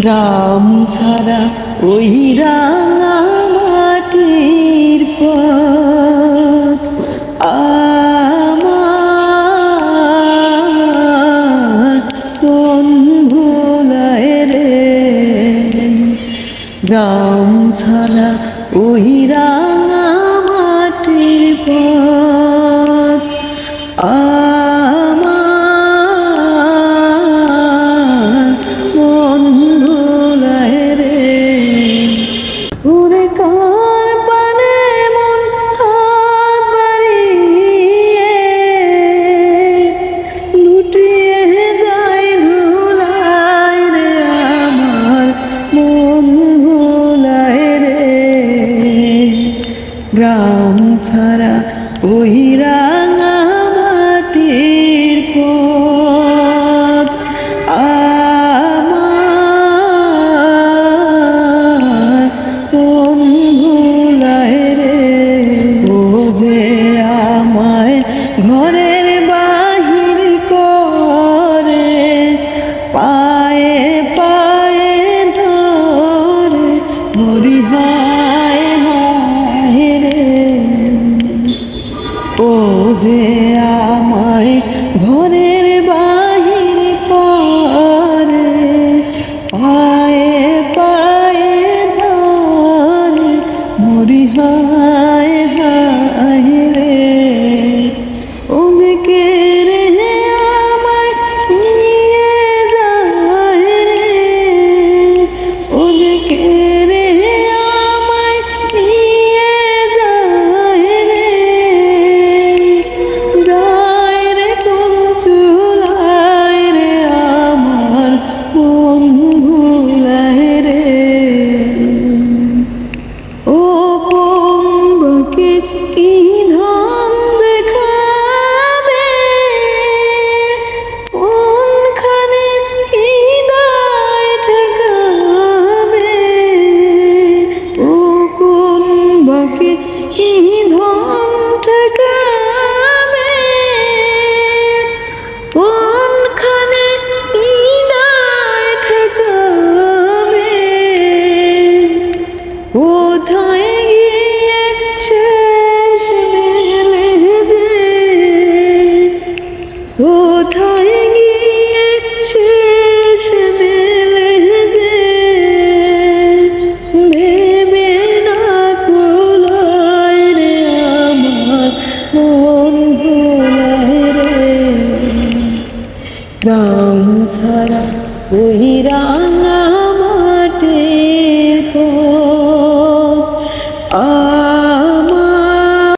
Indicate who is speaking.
Speaker 1: গ্রাম ছাড়া ওই রাঙা মাটির পথ আমার কোন ভুলায় রে। গ্রাম ছাড়া ওই রাঙা মাটির পথ আমার মন ভুলায় রে। ওরে কার পানে মন হাত বাড়িয়ে লুটিয়ে যায় ধুলায় রে। আমার মন ভুলায় রে। গ্রাম ছাড়া ওই রাঙা মাটির পথ আমার মন ভুলায় রে। ও যে আমায় ঘরের বাহির করে পায়ে পায়ে ধরে মরি হায় হায় রে। ও যে আমায় ঘরের বাহির করে পায়ে পায়ে ধরে মরি হায় হায় রে। ও যে কে রে আমায় নিয়ে যায় রে। ও যে কে রে আমায় নিয়ে যায় রে। যায় রে কোন চুলায় রে। আমার মন ভুলায় রে। ও কোন বাকে কি ধন দেখাবে কোনখানে কি দায় ঠেকাবে। ও কোন বাকে কি ধন ঠেকাবে কোনখানে কি দায় ঠেকাবে। কোথায় গিয়ে শেষ মেলে যে কোথায় গিয়ে শেষ মেলে যে ভেবে না কুলায় রে। আমার মন ভুলায় রে। গ্রাম ছাড়া ওই রাঙা